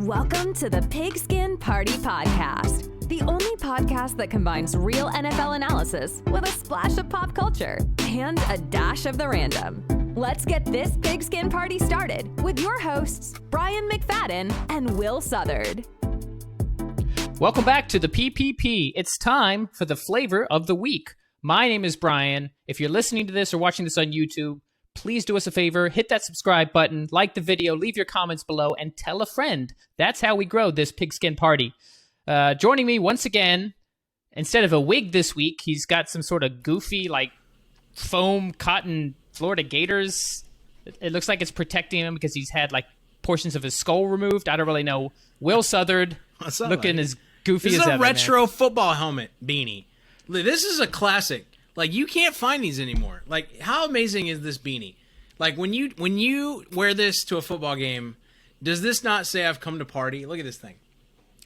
Welcome to the Pigskin Party Podcast, the only podcast that combines real NFL analysis with a splash of pop culture and a dash of the random. Let's get this Pigskin Party started with your hosts, Brian McFadden and Will Southard. Welcome back to the PPP. It's time for the flavor of the week. My name is Brian. If you're listening to this or watching this on YouTube, please do us a favor, hit that subscribe button, like the video, leave your comments below, and tell a friend. That's how we grow this Pigskin Party. Joining me once again, instead of a wig this week, he's got some sort of goofy, foam cotton Florida Gators. It looks like it's protecting him because he's had, portions of his skull removed. I don't really know. Will Southard, looking as goofy as ever. This is a retro football helmet beanie. This is a classic. You can't find these anymore. How amazing is this beanie? When you wear this to a football game, does this not say I've come to party? Look at this thing.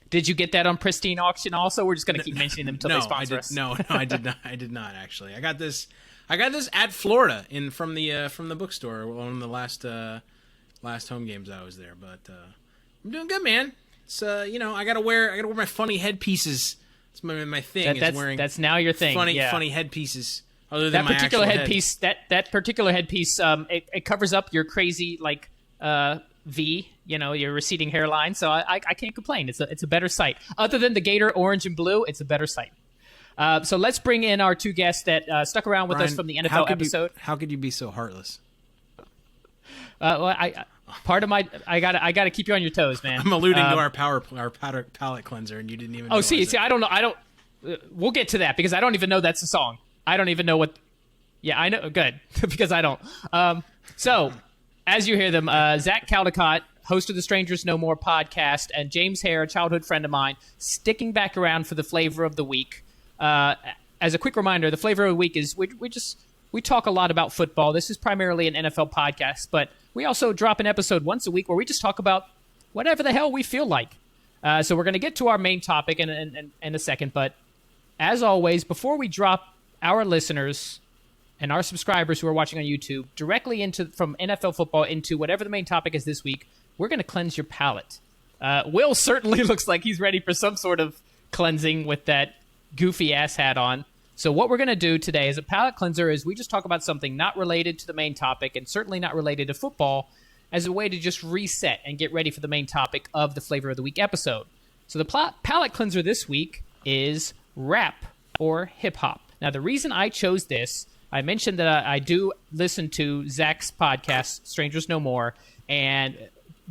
Did you get that on Pristine Auction also? We're just going to keep mentioning them until they sponsor us. No, I did not. I did not, actually. I got this at Florida from the bookstore, one of the last home games I was there. But I'm doing good, man. It's I gotta wear my funny headpieces. It's my thing. That's now your thing. Funny headpieces. Other than that particular headpiece, that particular headpiece, it covers up your crazy V, your receding hairline. So I can't complain. It's a better sight. Other than the Gator orange and blue, it's a better sight. So let's bring in our two guests that stuck around with us from the NFL episode. How could you be so heartless? I gotta keep you on your toes, man. I'm alluding to our palate cleanser, and you didn't even. See, I don't know. We'll get to that because I don't even know that's a song. I don't even know what. Yeah, I know. Good, because I don't. So, as you hear them, Zach Caldecott, host of the Strangers No More podcast, and James Hare, a childhood friend of mine, sticking back around for the flavor of the week. As a quick reminder, the flavor of the week is we talk a lot about football. This is primarily an NFL podcast, but we also drop an episode once a week where we just talk about whatever the hell we feel like. So we're going to get to our main topic in a second, but as always, before we drop our listeners and our subscribers who are watching on YouTube directly from NFL football into whatever the main topic is this week, we're going to cleanse your palate. Will certainly looks like he's ready for some sort of cleansing with that goofy ass hat on. So what we're going to do today as a palate cleanser is we just talk about something not related to the main topic and certainly not related to football as a way to just reset and get ready for the main topic of the Flavor of the Week episode. So the palate cleanser this week is rap or hip-hop. Now, the reason I chose this, I mentioned that I do listen to Zach's podcast, Strangers No More. And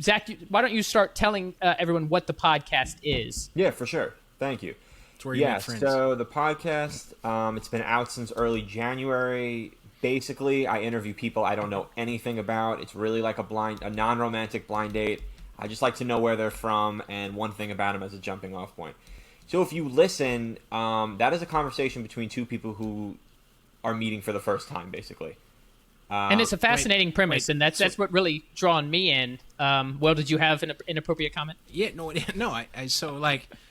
Zach, why don't you start telling everyone what the podcast is? Yeah, for sure. Thank you. So the podcast, it's been out since early January. Basically, I interview people I don't know anything about. It's really like a non-romantic blind date. I just like to know where they're from and one thing about them as a jumping off point. So if you listen, that is a conversation between two people who are meeting for the first time, basically. And it's a fascinating premise, and that's what really drawn me in. Well, did you have an inappropriate comment? Yeah, no.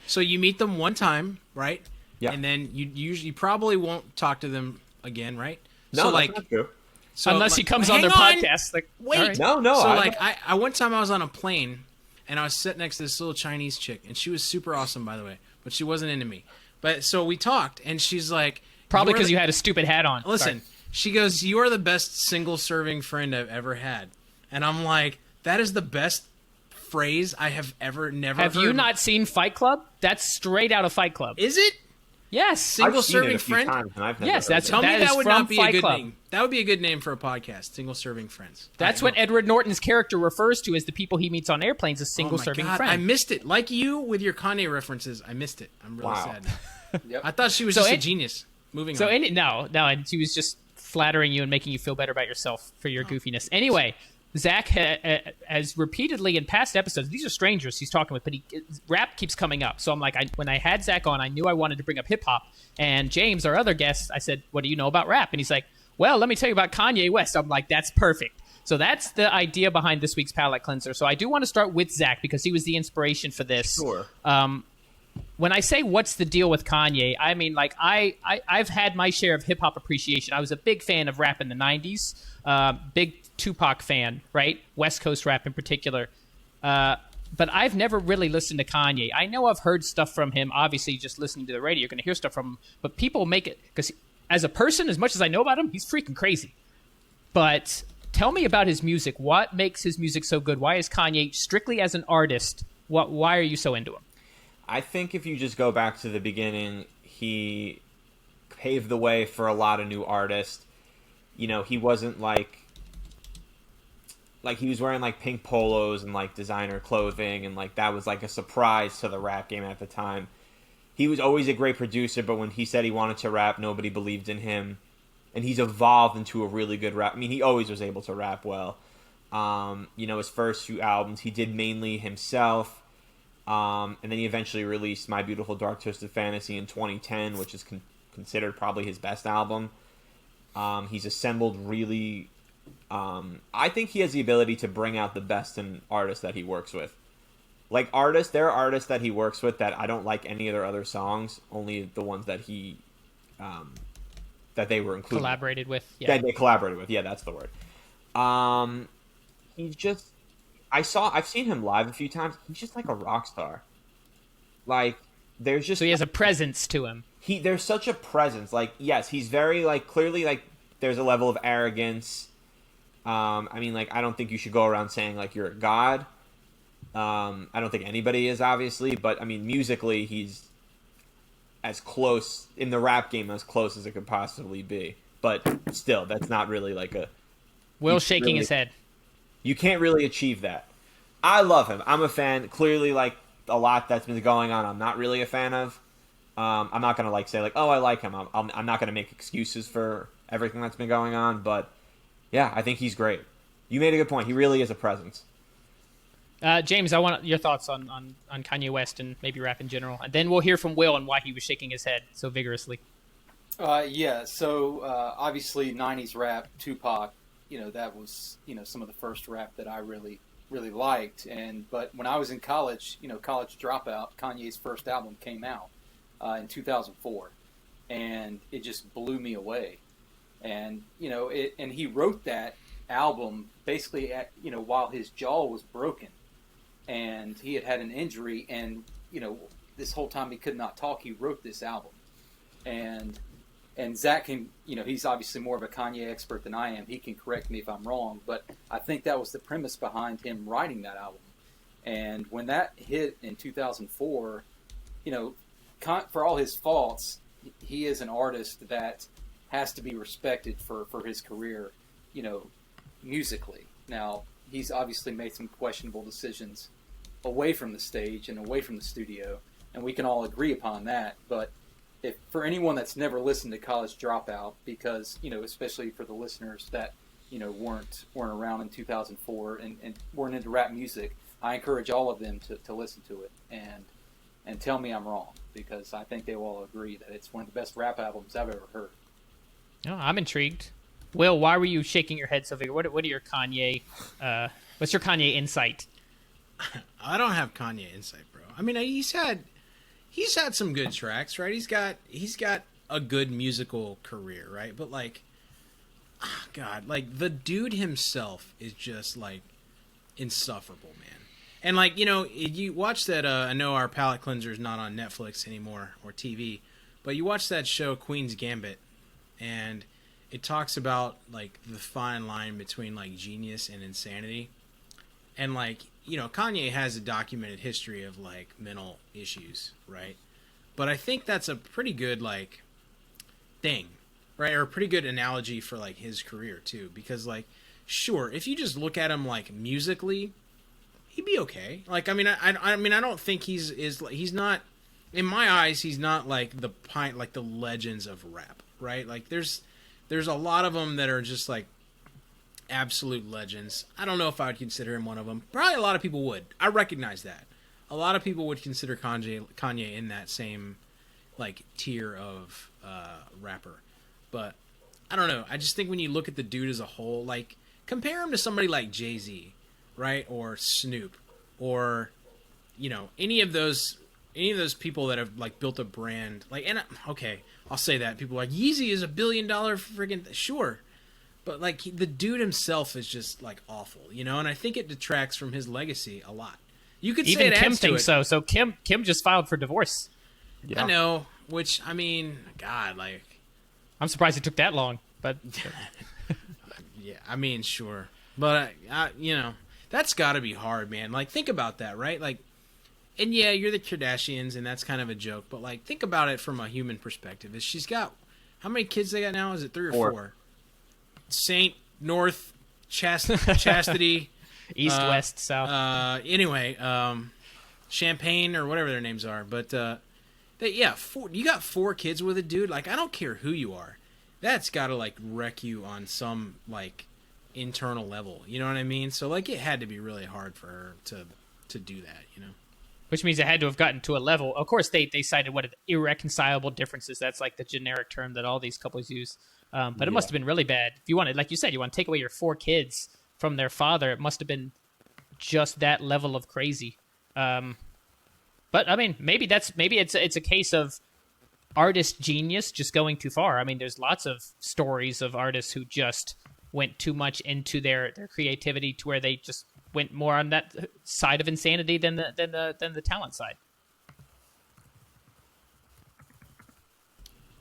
So you meet them one time, right? Yeah. And then you probably won't talk to them again, right? No, that's not true. So, unless he comes on their podcast. Wait. Right. No. So I one time I was on a plane, and I was sitting next to this little Chinese chick, and she was super awesome, by the way, but she wasn't into me. But so we talked, and she's like, probably because you had a stupid hat on. Listen. Sorry. She goes, "You are the best single-serving friend I've ever had." And I'm like, that is the best phrase I have never heard. Have you not seen Fight Club? That's straight out of Fight Club. Is it? Yes. Single-serving friend? Yes, tell me that would not be a good name. That would be a good name for a podcast, Single-Serving Friends. That's what Edward Norton's character refers to as the people he meets on airplanes as single-serving friends. I missed it. Like you with your Kanye references, I missed it. I'm really sad. Yep. I thought she was just a genius. Moving on. No, and she was just flattering you and making you feel better about yourself for your goofiness. Anyway, Zach has repeatedly in past episodes, these are strangers he's talking with, but rap keeps coming up. So I'm like, when I had Zach on, I knew I wanted to bring up hip-hop. And James, our other guest, I said, what do you know about rap? And he's like, well, let me tell you about Kanye West. I'm like, that's perfect. So that's the idea behind this week's palate cleanser. So I do want to start with Zach because he was the inspiration for this. Sure. When I say what's the deal with Kanye, I mean, I've had my share of hip-hop appreciation. I was a big fan of rap in the 90s, big Tupac fan, right? West Coast rap in particular. but I've never really listened to Kanye. I know I've heard stuff from him. Obviously, just listening to the radio, you're going to hear stuff from him. But people make it, because as a person, as much as I know about him, he's freaking crazy. But tell me about his music. What makes his music so good? Why is Kanye, strictly as an artist, why are you so into him? I think if you just go back to the beginning, he paved the way for a lot of new artists. You know, he wasn't like he was wearing like pink polos and like designer clothing, and like that was like a surprise to the rap game at the time. He was always a great producer, but when he said he wanted to rap, nobody believed in him. And he's evolved into a really good rap. I mean, he always was able to rap well. You know, his first few albums, he did mainly himself. And then he eventually released My Beautiful Dark Twisted Fantasy in 2010, which is considered probably his best album. He's assembled really... I think he has the ability to bring out the best in artists that he works with. Like there are artists that he works with that I don't like any of their other songs, only the ones that he... that they were included. Collaborated with. Yeah. That they collaborated with. Yeah, that's the word. He's just... I've seen him live a few times. He's just like a rock star. Like, there's just... So he has a presence to him. There's such a presence. Like, yes, he's very, like, clearly, like, there's a level of arrogance. I mean, like, I don't think you should go around saying, like, you're a god. I don't think anybody is, obviously. But, I mean, musically, he's as close, in the rap game, as close as it could possibly be. But still, that's not really, like, a... Will shaking his head. You can't really achieve that. I love him. I'm a fan. Clearly, like, a lot that's been going on, I'm not really a fan of. I'm not going to, like, say, like, oh, I like him. I'm not going to make excuses for everything that's been going on. But, yeah, I think he's great. You made a good point. He really is a presence. James, I want your thoughts on Kanye West and maybe rap in general. And then we'll hear from Will and why he was shaking his head so vigorously. So obviously 90s rap, Tupac, you know, that was, you know, some of the first rap that I really liked. But when I was in college, you know, College Dropout, Kanye's first album came out in 2004, and it just blew me away. And, you know, and he wrote that album basically you know, while his jaw was broken and he had an injury, and, you know, this whole time he could not talk, he wrote this album. And Zach can, you know, he's obviously more of a Kanye expert than I am. He can correct me if I'm wrong, but I think that was the premise behind him writing that album. And when that hit in 2004, you know, for all his faults, he is an artist that has to be respected for his career, you know, musically. Now, he's obviously made some questionable decisions away from the stage and away from the studio, and we can all agree upon that, but if for anyone that's never listened to College Dropout, because, you know, especially for the listeners that, you know, weren't around in 2004 and weren't into rap music, I encourage all of them to listen to it and tell me I'm wrong, because I think they will all agree that it's one of the best rap albums I've ever heard. Oh, I'm intrigued. Will, why were you shaking your head so big? What are your Kanye? What's your Kanye insight? I don't have Kanye insight, bro. I mean, he's had some good tracks, right? He's got a good musical career, right? But like, oh God, like the dude himself is just like insufferable, man. And like, you know, you watch that. I know our palate cleanser is not on Netflix anymore or TV, but you watch that show Queen's Gambit, and it talks about like the fine line between like genius and insanity. And like, you know, Kanye has a documented history of like mental issues, right? But I think that's a pretty good like thing, right? Or a pretty good analogy for like his career too, because like, sure, if you just look at him like musically, he'd be okay. Like, I mean, I don't think he's not, in my eyes, he's not like the legends of rap, right? Like there's a lot of them that are just like absolute legends. I don't know if I would consider him one of them. Probably a lot of people would. I recognize that. A lot of people would consider Kanye in that same like tier of rapper. But I don't know. I just think when you look at the dude as a whole, like compare him to somebody like Jay-Z, right? Or Snoop, or, you know, any of those people that have like built a brand. Like, and okay, I'll say that. People are like, Yeezy is $1 billion friggin' sure. But, like, the dude himself is just, like, awful, you know? And I think it detracts from his legacy a lot. You could even say it Kim adds to thinks it. so. So Kim just filed for divorce. Yeah. I know, which I mean, God, like, I'm surprised it took that long, but yeah, I mean, sure, but you know, that's got to be hard, man. Like, think about that, right? Like, and yeah, you're the Kardashians, and that's kind of a joke, but like, think about it from a human perspective. Is she's got how many kids they got now? Is it 3 or 4? Saint, North, Chastity, East, West, South. Anyway, Champagne or whatever their names are, but you got 4 kids with a dude. Like, I don't care who you are, that's got to like wreck you on some like internal level. You know what I mean? So like, it had to be really hard for her to do that. You know. Which means it had to have gotten to a level. Of course, they cited what irreconcilable differences. That's like the generic term that all these couples use. But it must have been really bad. If you wanted, like you said, you want to take away your 4 kids from their father, it must have been just that level of crazy. But I mean, maybe it's a case of artist genius just going too far. I mean, there's lots of stories of artists who just went too much into their creativity to where they just went more on that side of insanity than the talent side.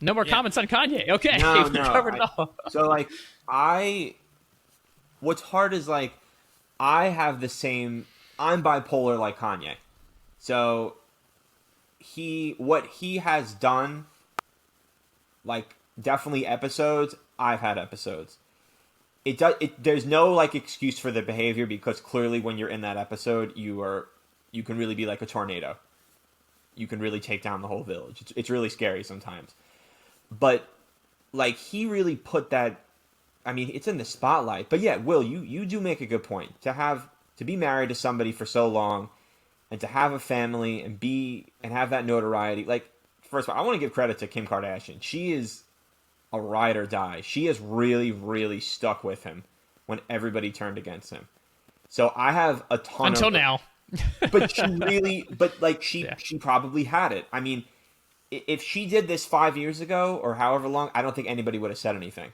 No more comments on Kanye. Okay, No, we covered it all. So like, what's hard is like, I'm bipolar like Kanye. So what he has done, like, definitely episodes, I've had episodes. There's no like excuse for the behavior, because clearly when you're in that episode, you can really be like a tornado. You can really take down the whole village. It's really scary sometimes. But like, he really put that, I mean, it's in the spotlight. But yeah, Will, you do make a good point. To be married to somebody for so long, and to have a family and have that notoriety. Like, first of all, I want to give credit to Kim Kardashian. She is a ride or die. She has really, really stuck with him when everybody turned against him. So I have a ton until now. But she probably had it. I mean, if she did this 5 years ago or however long, I don't think anybody would have said anything.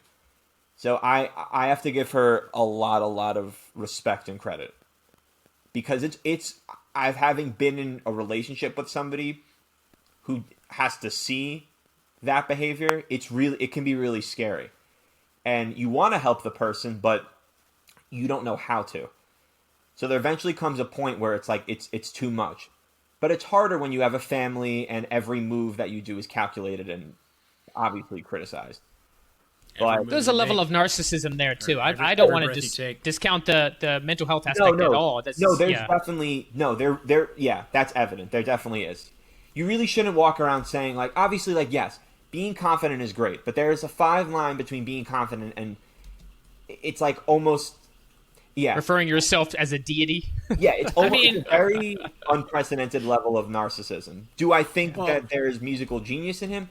So I have to give her a lot of respect and credit, because having been in a relationship with somebody who has to see that behavior, it can be really scary, and you want to help the person, but you don't know how to. So there eventually comes a point where it's like it's too much. But it's harder when you have a family and every move that you do is calculated and obviously criticized. But there's a level of narcissism there too. I don't want to discount the mental health aspect at all. That's evident. There definitely is. You really shouldn't walk around saying, like, obviously, like, yes, being confident is great, but there is a fine line between being confident and it's like almost, referring yourself as a deity. Yeah, it's almost a very unprecedented level of narcissism. Do I think that there is musical genius in him?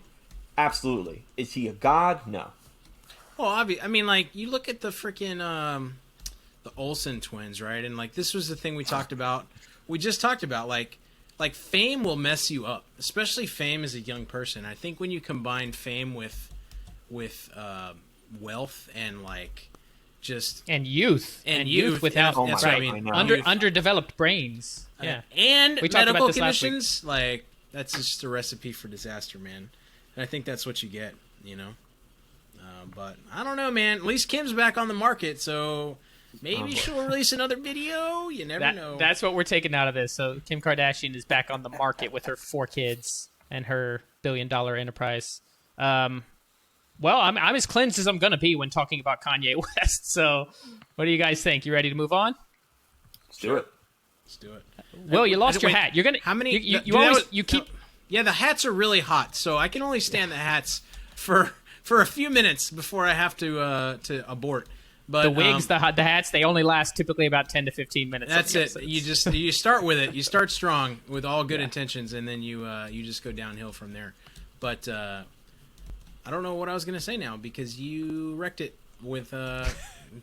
Absolutely. Is he a god? No. Well, obviously, I mean, like, you look at the freaking the Olsen twins, right? And like, this was the thing we talked about. We just talked about like fame will mess you up, especially fame as a young person. I think when you combine fame with wealth and like youth without underdeveloped brains, and we talked medical about this conditions, like, that's just a recipe for disaster, man. And I think that's what you get, you know. But I don't know, man. At least Kim's back on the market, so maybe she'll release another video. You never know. That's what we're taking out of this. So Kim Kardashian is back on the market with her 4 kids and her billion-dollar enterprise. Well, I'm as cleansed as I'm going to be when talking about Kanye West. So what do you guys think? You ready to move on? Let's do it. Well, you lost your hat. You're gonna. How many? You keep. Yeah, the hats are really hot, so I can only stand the hats for a few minutes before I have to abort. But the wigs, the hats, they only last typically about 10 to 15 minutes. That's it. You start with it. You start strong with all good intentions, and then you just go downhill from there. But I don't know what I was going to say now, because you wrecked it with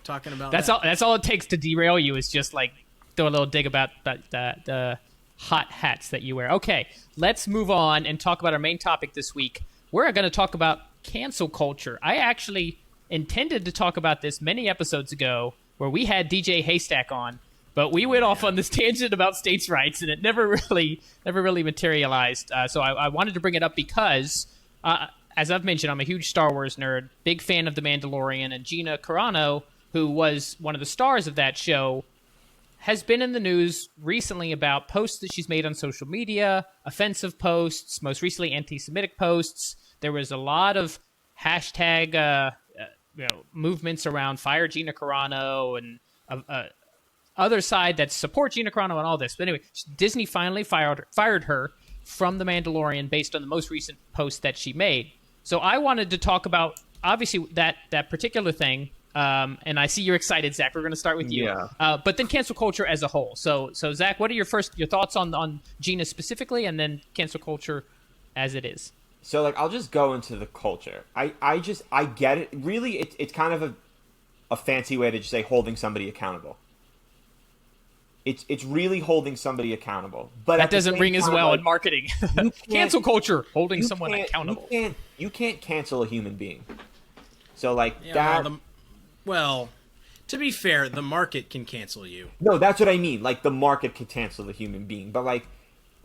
talking about That's all it takes to derail you, is just like throw a little dig about the hot hats that you wear. Okay, let's move on and talk about our main topic this week. We're going to talk about cancel culture. I actually intended to talk about this many episodes ago, where we had DJ Haystack on, But we went off on this tangent about states' rights, and it never really materialized. So I wanted to bring it up because, as I've mentioned, I'm a huge Star Wars nerd, big fan of The Mandalorian, and Gina Carano, who was one of the stars of that show, has been in the news recently about posts that she's made on social media, offensive posts, most recently anti-Semitic posts. There was a lot of hashtag movements around Fire Gina Carano and other side that support Gina Carano and all this. But anyway, Disney finally fired her from The Mandalorian based on the most recent post that she made. So I wanted to talk about, obviously, that particular thing. And I see you're excited, Zach. We're going to start with you. Yeah. But then cancel culture as a whole. So Zach, what are your thoughts on Gina specifically, and then cancel culture as it is? So, like, I'll just go into the culture. I get it. Really, it's kind of a fancy way to just say holding somebody accountable. It's really holding somebody accountable. But that doesn't ring as well in marketing. Cancel culture, holding someone accountable. You can't cancel a human being. So, like, well, to be fair, the market can cancel you. No, that's what I mean. Like, the market can cancel the human being. But, like,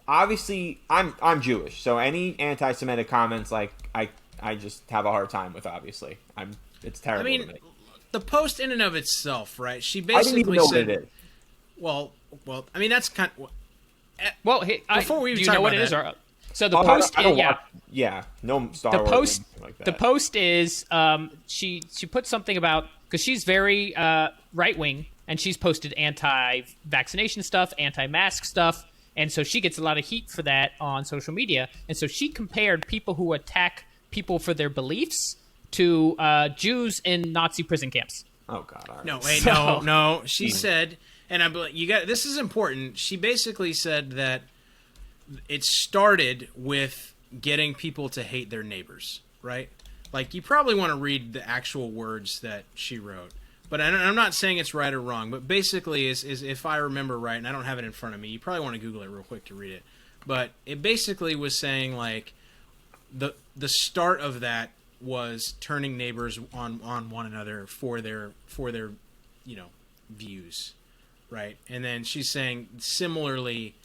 obviously, I'm Jewish. So any anti-Semitic comments, like, I just have a hard time with, obviously. It's terrible to me. The post in and of itself, right? She I didn't even basically know said... what it is. Well, I mean, that's kind of... Well, before we do you talk know what about it is? that- So the post, I don't watch, no Star Wars. post, Like that. the post is she put something about, because she's very right wing, and she's posted anti-vaccination stuff, anti-mask stuff, and so she gets a lot of heat for that on social media. And so she compared people who attack people for their beliefs to Jews in Nazi prison camps. Oh God! All right. No, wait, So- no. She said, and this is important. She basically said that it started with getting people to hate their neighbors, right? Like, you probably want to read the actual words that she wrote, but I'm not saying it's right or wrong. But basically, is if I remember right, and I don't have it in front of me, you probably want to Google it real quick to read it. But it basically was saying, like, the start of that was turning neighbors on one another for their views, right? And then she's saying similarly,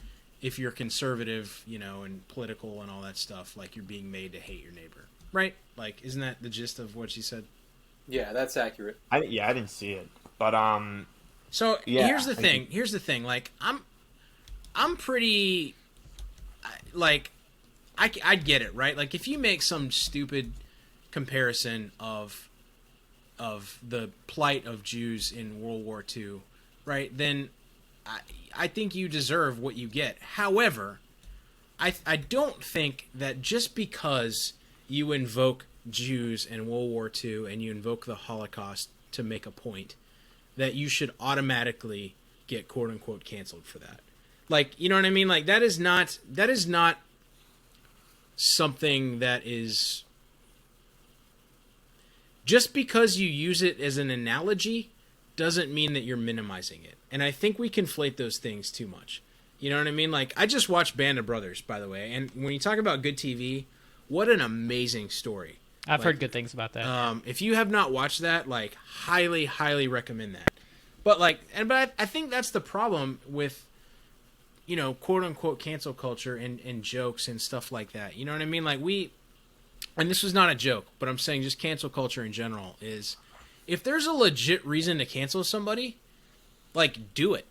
if you're conservative, and political and all that stuff, like, you're being made to hate your neighbor, right? Like, isn't that the gist of what she said? Yeah, that's accurate. I didn't see it, but So yeah, here's the thing. Here's the thing. Like, I'm pretty, like, I get it, right? Like, if you make some stupid comparison of the plight of Jews in World War II, right? Then I think you deserve what you get. However, I don't think that just because you invoke Jews in World War II and you invoke the Holocaust to make a point, that you should automatically get quote unquote canceled for that. Like, you know what I mean? Like, that is not something that is, just because you use it as an analogy doesn't mean that you're minimizing it. And I think we conflate those things too much. You know what I mean? Like, I just watched Band of Brothers, by the way. And when you talk about good TV, what an amazing story. I've heard good things about that. If you have not watched that, like, highly, highly recommend that. But, like, but I think that's the problem with, quote unquote cancel culture and jokes and stuff like that. You know what I mean? Like, and this was not a joke, but I'm saying just cancel culture in general is, if there's a legit reason to cancel somebody, like, do it.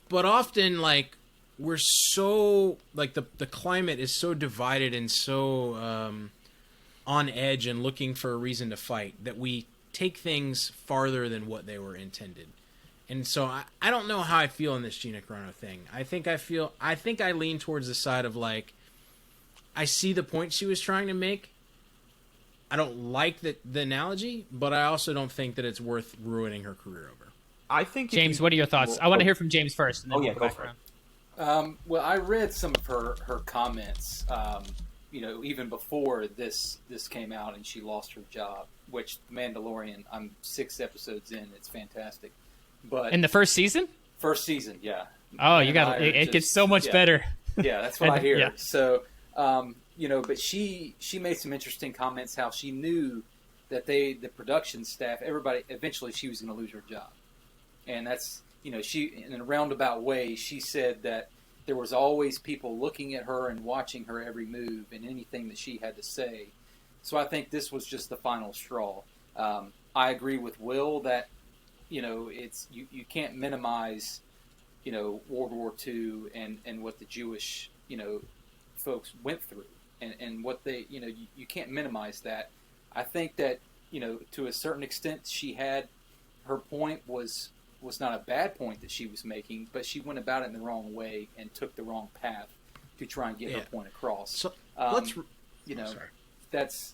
But often, like, we're so, like, the climate is so divided and so on edge and looking for a reason to fight that we take things farther than what they were intended. And so I don't know how I feel in this Gina Carano thing. I think I lean towards the side of, like, I see the point she was trying to make. I don't like the analogy, but I also don't think that it's worth ruining her career over. I think James, what are your thoughts? I want to hear from James first, and then we'll go back around. Well, I read some of her comments, even before this came out and she lost her job, which Mandalorian, I'm 6 episodes in. It's fantastic. But in the first season? First season, yeah. Oh, you got it gets so much better. Yeah, that's what I hear. Yeah. So, but she made some interesting comments how she knew that the production staff, everybody, eventually she was going to lose her job. And that's, she, in a roundabout way, she said that there was always people looking at her and watching her every move and anything that she had to say. So I think this was just the final straw. I agree with Will that, it's you can't minimize, World War II and what the Jewish, folks went through and what they, you can't minimize that. I think that, to a certain extent, she had, her point was not a bad point that she was making, but she went about it in the wrong way and took the wrong path to try and get her point across. So that's,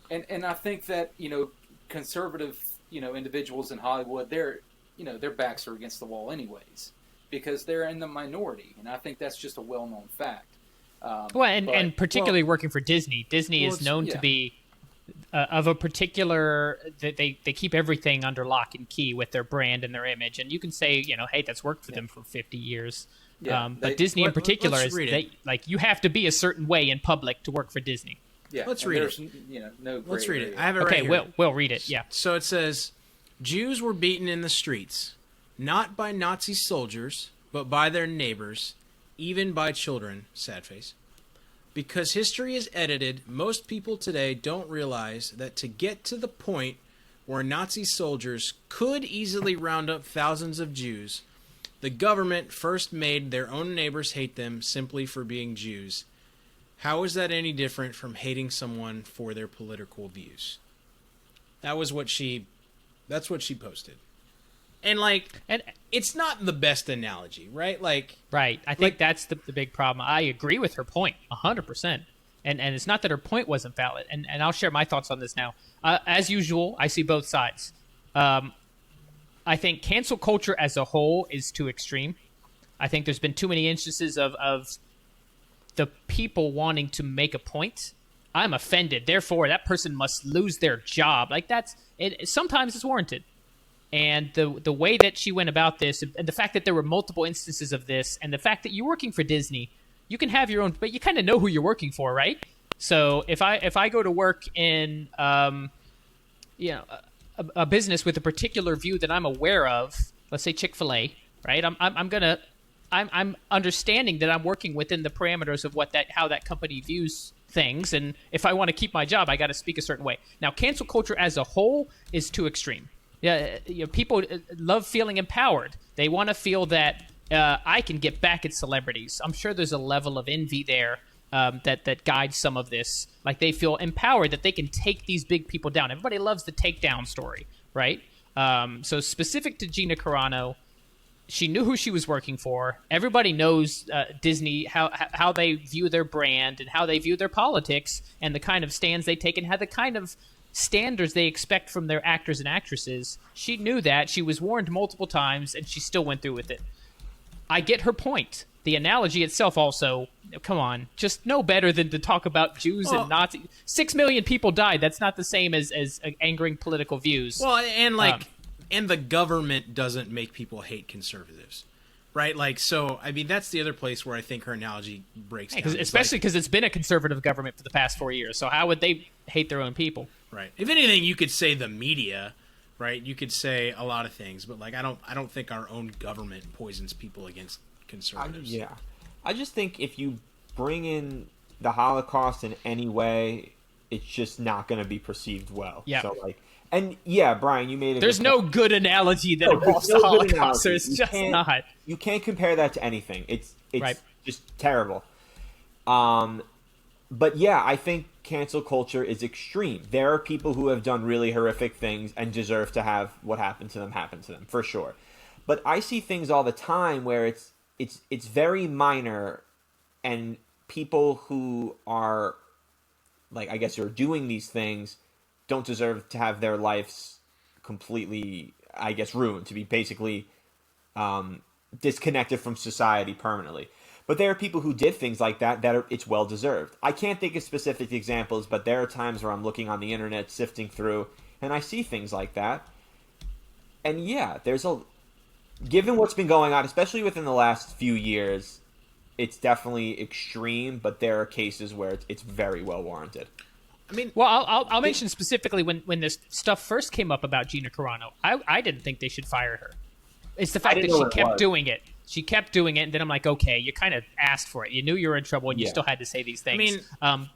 and I think that, conservative, individuals in Hollywood, their backs are against the wall anyways, because they're in the minority. And I think that's just a well-known fact. And particularly working for Disney. Disney is known to be of a particular, they keep everything under lock and key with their brand and their image. And you can say, hey, that's worked for them for 50 years. Yeah, but Disney in particular is you have to be a certain way in public to work for Disney. Yeah, let's read it. No let's read area. it. I have it right here. We'll read it. Yeah. So it says, Jews were beaten in the streets, not by Nazi soldiers, but by their neighbors, even by children. Sad face. Because history is edited, most people today don't realize that to get to the point where Nazi soldiers could easily round up thousands of Jews, the government first made their own neighbors hate them simply for being Jews. How is that any different from hating someone for their political views? That's what she posted. And it's not the best analogy, right? Right. I think that's the big problem. I agree with her point 100%. And it's not that her point wasn't valid. And I'll share my thoughts on this now. As usual, I see both sides. I think cancel culture as a whole is too extreme. I think there's been too many instances of the people wanting to make a point. I'm offended, therefore that person must lose their job. Sometimes it's warranted. And the way that she went about this, and the fact that there were multiple instances of this, and the fact that you're working for Disney, you can have your own, but you kind of know who you're working for, right? So if I go to work in a business with a particular view that I'm aware of, let's say Chick-fil-A, right? I'm understanding that I'm working within the parameters of how that company views things, and if I want to keep my job, I got to speak a certain way. Now, cancel culture as a whole is too extreme. Yeah, people love feeling empowered. They want to feel that I can get back at celebrities. I'm sure there's a level of envy there that guides some of this. Like they feel empowered that they can take these big people down. Everybody loves the takedown story, right? So specific to Gina Carano, she knew who she was working for. Everybody knows Disney, how they view their brand and how they view their politics and the kind of stands they take and how the kind of standards they expect from their actors and actresses. She knew that. She was warned multiple times, and she still went through with it. I get her point. The analogy itself also, come on, just no better than to talk about Jews and Nazis. 6 million people died. That's not the same as angering political views. Well, and the government doesn't make people hate conservatives, right? That's the other place where I think her analogy breaks down. Especially because it's been a conservative government for the past 4 years. So how would they hate their own people? Right. If anything, you could say the media, right? You could say a lot of things, but I don't think our own government poisons people against conservatives. I just think if you bring in the Holocaust in any way, it's just not going to be perceived well. Yeah. So Brian, you made it. There's no good analogy that involves the Holocaust. There's just not. You can't compare that to anything. It's right. Just terrible. But yeah, I think cancel culture is extreme. There are people who have done really horrific things and deserve to have what happened to them happen to them, for sure. But I see things all the time where it's very minor, and people who are I guess who are doing these things don't deserve to have their lives completely, I guess, ruined, to be basically disconnected from society permanently. But there are people who did things like that it's well-deserved. I can't think of specific examples, but there are times where I'm looking on the internet, sifting through, and I see things like that. And yeah, given what's been going on, especially within the last few years, it's definitely extreme, but there are cases where it's very well warranted. I'll mention specifically when this stuff first came up about Gina Carano, I didn't think they should fire her. It's the fact that she kept doing it. She kept doing it, and then I'm like, okay, you kind of asked for it. You knew you were in trouble, and you still had to say these things. I mean,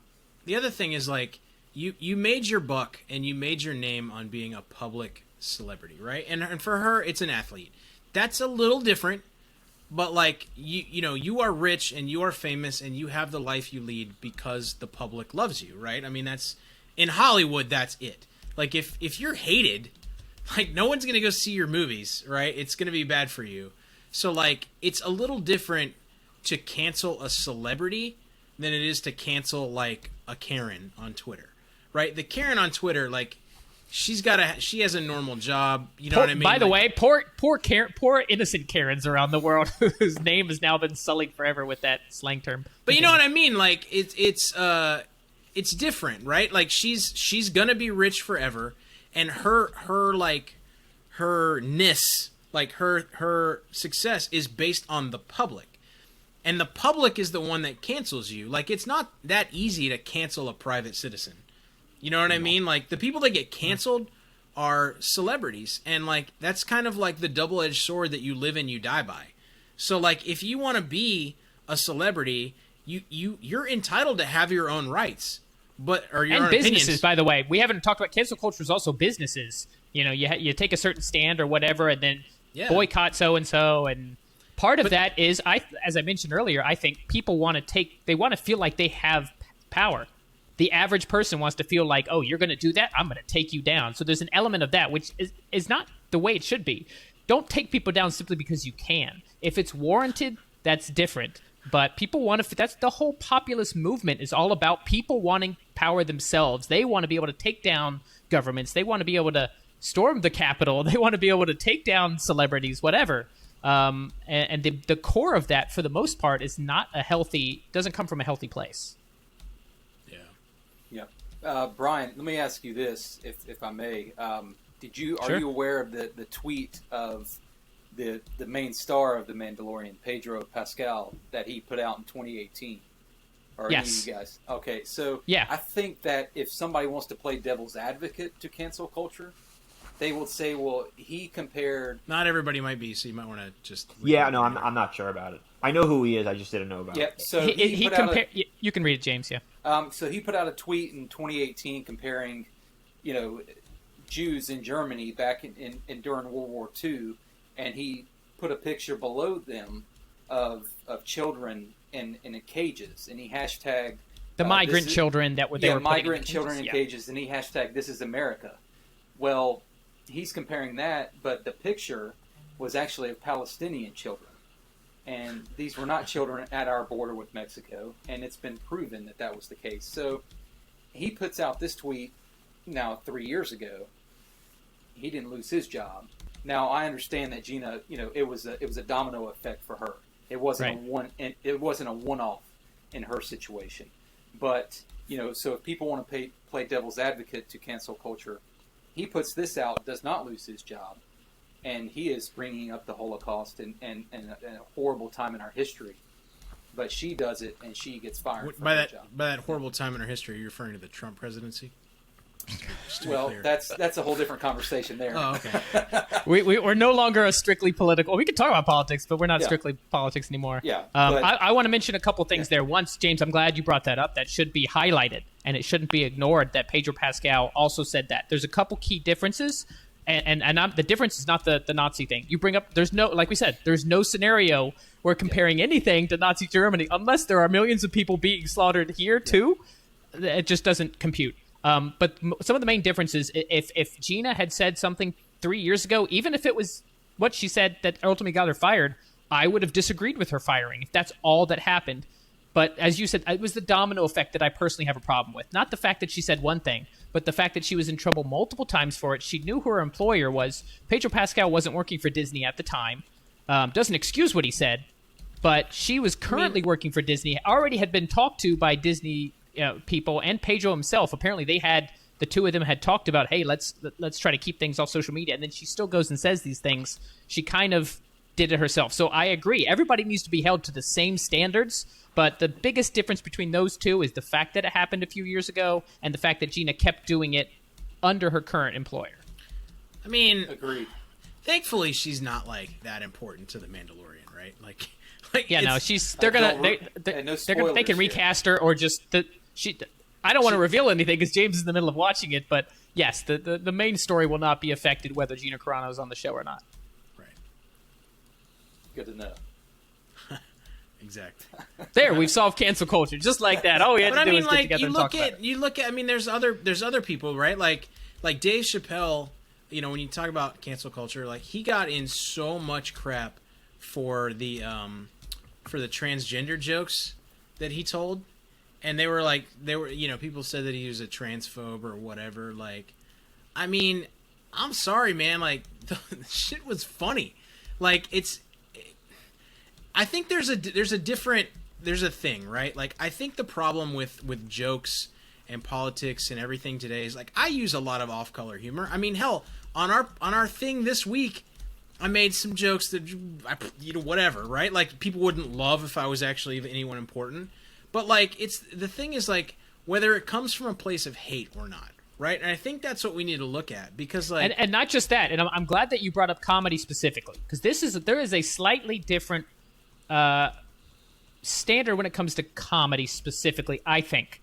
the other thing is, like, you made your buck, and you made your name on being a public celebrity, right? And for her, it's an athlete. That's a little different, but, like, you know, you are rich, and you are famous, and you have the life you lead because the public loves you, right? I mean, that's... In Hollywood, that's it. Like, if you're hated, like, no one's going to go see your movies, right? It's going to be bad for you. So, like, it's a little different to cancel a celebrity than it is to cancel, like, a Karen on Twitter, right? The Karen on Twitter, like, she has a normal job. You know what I mean? By the way, poor innocent Karens around the world whose name has now been sullied forever with that slang term. But you know what I mean? Like, it's different, right? Like, she's gonna be rich forever, and her success is based on the public, and the public is the one that cancels you. Like, it's not that easy to cancel a private citizen. You know what I mean? Like, the people that get canceled are celebrities, and, like, that's kind of like the double-edged sword that you live and you die by. So, like, if you want to be a celebrity, you're entitled to have your own rights, or your own businesses. Opinions. By the way, we haven't talked about cancel culture. Is also businesses. You know, you take a certain stand or whatever, and then boycott so and so. And part of that is, as I mentioned earlier, I think people want to feel like they have power. The average person wants to feel like, oh, you're going to do that, I'm going to take you down. So there's an element of that, which is not the way it should be. Don't take people down simply because you can. If it's warranted, that's different. But people want to. That's the whole populist movement is all about people wanting power themselves. They want to be able to take down governments. They want to be able to storm the Capitol. They want to be able to take down celebrities, whatever. And the core of that, for the most part, is not doesn't come from a healthy place. Yeah. Brian, let me ask you this, if I may. Are you aware of the tweet of the main star of The Mandalorian, Pedro Pascal, that he put out in 2018? Or yes. Any of you guys? Okay, so yeah. I think that if somebody wants to play devil's advocate to cancel culture, they will say, well, he compared... Not everybody might be, so you might want to just... Yeah, no, I'm not sure about it. I know who he is, I just didn't know about it. So he compared... You can read it, James, yeah. So he put out a tweet in 2018 comparing, Jews in Germany back in during World War II, and he put a picture below them of children in cages, and he hashtagged... The migrant children that were there. Yeah, migrant children in cages, and he hashtagged "This is America." Well, he's comparing that, but the picture was actually of Palestinian children. And these were not children at our border with Mexico, and it's been proven that that was the case. So he puts out this tweet now 3 years ago. He didn't lose his job. Now, I understand that Gina, it was a domino effect for her. It wasn't it wasn't a one-off in her situation. But, so if people want to play devil's advocate to cancel culture, he puts this out, does not lose his job, and he is bringing up the Holocaust and a horrible time in our history. But she does it, and she gets fired from her job. By that horrible time in our history, you're referring to the Trump presidency? Well, that's a whole different conversation there. Oh, okay. We're no longer a strictly political. We can talk about politics, but we're not strictly politics anymore. Yeah. I want to mention a couple things there. Once, James, I'm glad you brought that up. That should be highlighted, and it shouldn't be ignored. That Pedro Pascal also said that. There's a couple key differences, and the difference is not the Nazi thing. You bring up, there's no, like we said, there's no scenario where comparing anything to Nazi Germany unless there are millions of people being slaughtered here too. It just doesn't compute. But some of the main differences, if Gina had said something 3 years ago, even if it was what she said that ultimately got her fired, I would have disagreed with her firing if that's all that happened. But as you said, it was the domino effect that I personally have a problem with. Not the fact that she said one thing, but the fact that she was in trouble multiple times for it. She knew who her employer was. Pedro Pascal wasn't working for Disney at the time. Doesn't excuse what he said, but she was currently working for Disney, already had been talked to by Disney people and Pedro himself. Apparently the two of them had talked about, hey, let's try to keep things off social media, and then she still goes and says these things. She kind of did it herself. So I agree, everybody needs to be held to the same standards, but the biggest difference between those two is the fact that it happened a few years ago and the fact that Gina kept doing it under her current employer. I mean, agreed. thankfully she's not like that important to the Mandalorian, right? Like yeah, no, they're they can recast her or just I don't want to reveal anything because James is in the middle of watching it, but yes, the main story will not be affected whether Gina Carano is on the show or not. Right. Good to know. Exactly. There, we've solved cancel culture just like that. All we had to do is get together and talk about it. You look at. I mean, there's other people, right? Like Dave Chappelle. You know, when you talk about cancel culture, like he got in so much crap for the transgender jokes that he told, and they were you know, people said that he was a transphobe or whatever. Like, I mean, I'm sorry, man. Like the shit was funny. Like I think there's a thing, right? Like I think the problem with jokes and politics and everything today is like I use a lot of off-color humor. I mean, hell, on our thing this week, I made some jokes that whatever, right? Like people wouldn't love if I was actually anyone important. But like the thing is like whether it comes from a place of hate or not, right? And I think that's what we need to look at because like and not just that. And I'm glad that you brought up comedy specifically because there is a slightly different standard when it comes to comedy specifically. I think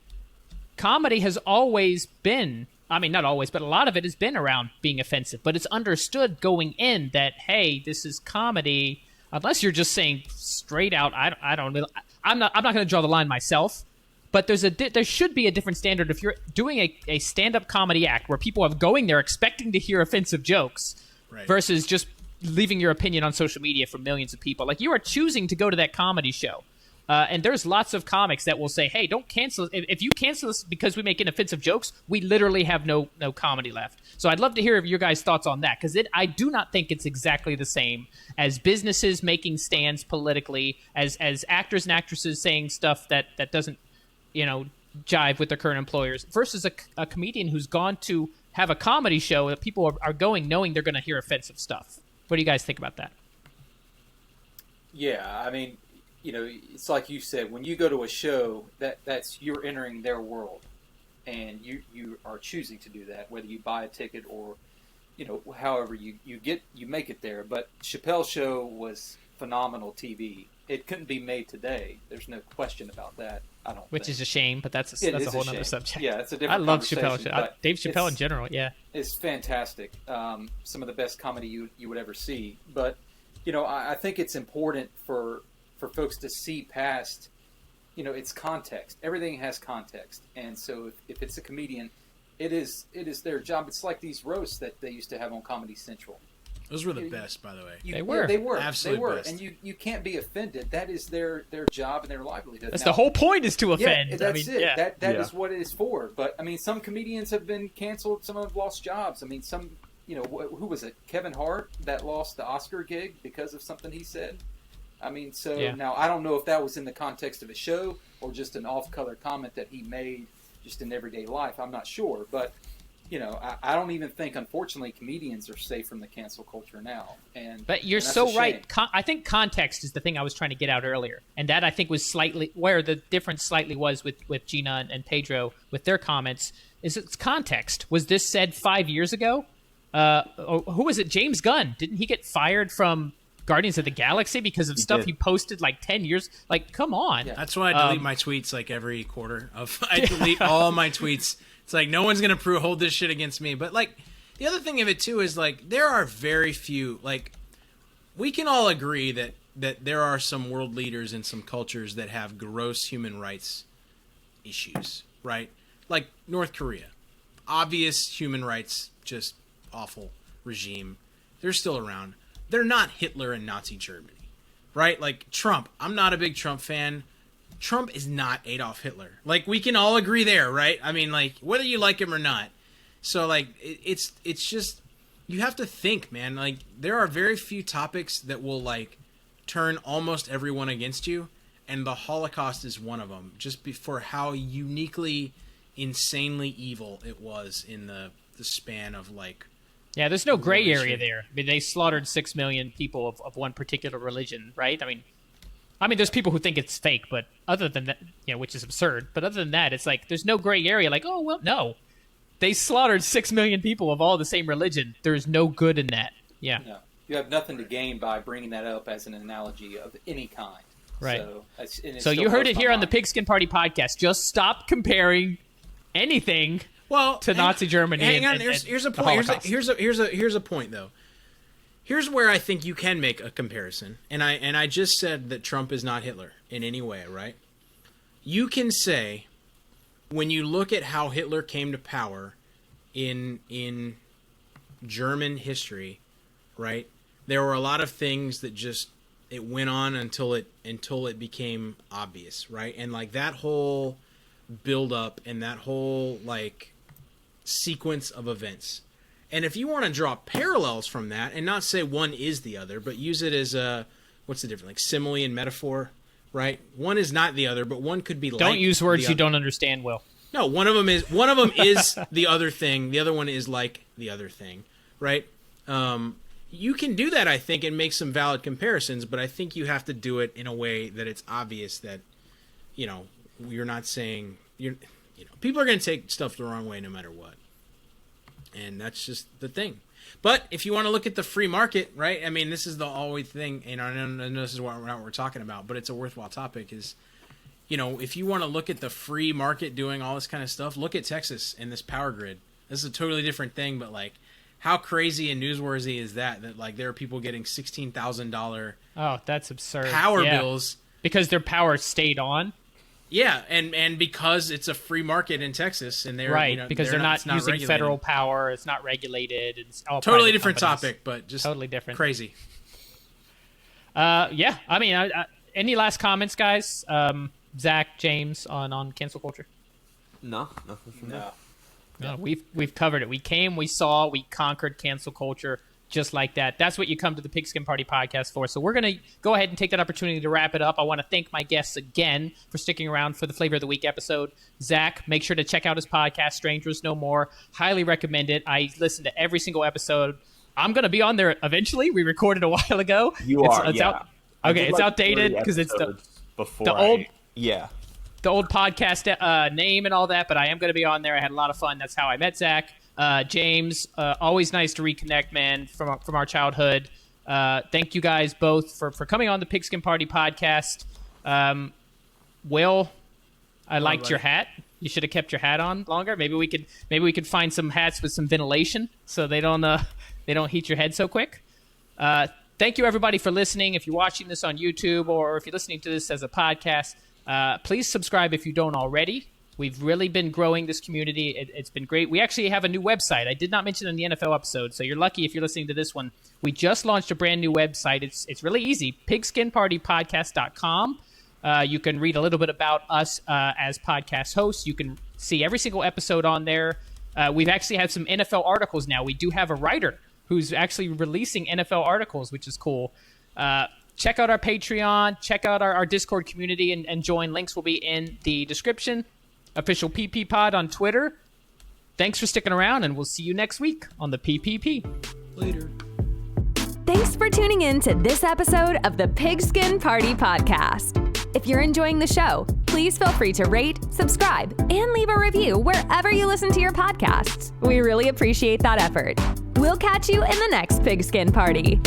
comedy has always been, I mean not always, but a lot of it has been around being offensive, but it's understood going in that hey, this is comedy unless you're just saying straight out I'm not going to draw the line myself, but there should be a different standard if you're doing a stand-up comedy act where people are going there expecting to hear offensive jokes versus just leaving your opinion on social media for millions of people. Like you are choosing to go to that comedy show. And there's lots of comics that will say, hey, don't cancel. If you cancel us because we make inoffensive jokes, we literally have no comedy left. So I'd love to hear your guys' thoughts on that because I do not think it's exactly the same as businesses making stands politically, as actors and actresses saying stuff that doesn't, jive with their current employers versus a comedian who's gone to have a comedy show that people are going knowing they're going to hear offensive stuff. What do you guys think about that? Yeah, I mean, it's like you said, when you go to a show, that's you're entering their world, and you are choosing to do that, whether you buy a ticket or, however you make it there. But Chappelle's show was phenomenal TV. It couldn't be made today. There's no question about that. I don't. Which think. is a shame, but that's a whole other subject. Yeah, it's a different. I love Chappelle's show. Dave Chappelle in general, yeah, it's fantastic. Some of the best comedy you would ever see. But I think it's important for folks to see past, it's context. Everything has context, and so if it's a comedian, it is their job. It's like these roasts that they used to have on Comedy Central. Those were the best, by the way. They were absolutely best. And you can't be offended. That is their job and their livelihood. That's the whole point, is to offend. Yeah, that's it. Yeah. That is what it is for. But I mean, some comedians have been canceled. Some have lost jobs. I mean, some who was it? Kevin Hart that lost the Oscar gig because of something he said. I mean, Now I don't know if that was in the context of a show or just an off-color comment that he made just in everyday life. I'm not sure, but. I don't even think, unfortunately, comedians are safe from the cancel culture now. But you're so right. I think context is the thing I was trying to get out earlier. And that, I think, was slightly where the difference slightly was with Gina and Pedro with their comments, is it's context. Was this said 5 years ago? Who was it? James Gunn. Didn't he get fired from Guardians of the Galaxy because of stuff he posted like 10 years? Like, come on. Yeah. That's why I delete my tweets like every quarter. I delete all my tweets. It's like no one's gonna hold this shit against me. But like the other thing of it too is like there are very few, like we can all agree that there are some world leaders in some cultures that have gross human rights issues, right? Like North Korea, obvious human rights, just awful regime. They're still around. They're not Hitler and Nazi Germany, right? Like Trump. I'm not a big Trump fan. Trump is not Adolf Hitler. Like, we can all agree there, right? I mean, like, whether you like him or not. So, like, it's just, you have to think, man. Like, there are very few topics that will, like, turn almost everyone against you. And the Holocaust is one of them. Just for how uniquely, insanely evil it was in the span of, like... Yeah, there's no gray area there. I mean, they slaughtered 6 million people of one particular religion, right? I mean, there's people who think it's fake, but other than that, which is absurd. But other than that, it's like there's no gray area. Like, oh well, no, they slaughtered 6 million people of all the same religion. There's no good in that. Yeah. you have nothing to gain by bringing that up as an analogy of any kind. Right. So you heard it here on the Pigskin Party podcast. Just stop comparing anything to Nazi Germany. Hang on. Here's a point. Here's a point though. Here's where I think you can make a comparison. And I just said that Trump is not Hitler in any way, right? You can say, when you look at how Hitler came to power in German history, right? There were a lot of things that just it went on until it became obvious, right? And like that whole build up and that whole like sequence of events. And if you want to draw parallels from that and not say one is the other, but use it as a what's the difference? Like simile and metaphor, right? One is not the other, but one could be like Don't use words you don't understand, Will. No, one of them is the other thing. The other one is like the other thing, right? You can do that, I think, and make some valid comparisons, but I think you have to do it in a way that it's obvious that, you're not saying people are going to take stuff the wrong way no matter what, and that's just the thing. But if you want to look at the free market, right? I mean, this is the always thing, and I know this is what we're talking about, but it's a worthwhile topic. Is if you want to look at the free market doing all this kind of stuff, look at Texas and this power grid. This is a totally different thing, but like, how crazy and newsworthy is that like there are people getting $16,000 that's absurd power bills because their power stayed on. Yeah, and because it's a free market in Texas, and they're because they're not using regulated. Federal power, it's not regulated. It's all totally different companies. Topic, but just totally different. Crazy. Yeah, I mean, any last comments, guys? Zach, James, on cancel culture? No, nothing from that. No, we've covered it. We came, we saw, we conquered cancel culture just like that. That's what you come to the Pigskin Party podcast for. So we're going to go ahead and take that opportunity to wrap it up. I want to thank my guests again for sticking around for the Flavor of the Week episode. Zach, make sure to check out his podcast, Strangers No More. Highly recommend it. I listen to every single episode. I'm going to be on there eventually. We recorded a while ago. It's outdated because it's the old... Yeah. The old podcast name and all that, but I am going to be on there. I had a lot of fun. That's how I met Zach. James, always nice to reconnect, man, from our childhood. Thank you guys both for coming on the Pigskin Party podcast. Will, I liked your hat. You should have kept your hat on longer. Maybe we could find some hats with some ventilation so they don't heat your head so quick. Thank you everybody for listening. If you're watching this on YouTube or if you're listening to this as a podcast, please subscribe if you don't already. We've really been growing this community. It's been great. We actually have a new website. I did not mention in the NFL episode, so you're lucky if you're listening to this one. We just launched a brand new website. It's really easy, pigskinpartypodcast.com. You can read a little bit about us as podcast hosts. You can see every single episode on there. We've actually had some NFL articles now. We do have a writer who's actually releasing NFL articles, which is cool. Check out our Patreon. Check out our Discord community and join. Links will be in the description. Official PP Pod on Twitter. Thanks for sticking around, and we'll see you next week on the PPP. Later. Thanks for tuning in to this episode of the Pigskin Party Podcast. If you're enjoying the show, please feel free to rate, subscribe, and leave a review wherever you listen to your podcasts. We really appreciate that effort. We'll catch you in the next Pigskin Party.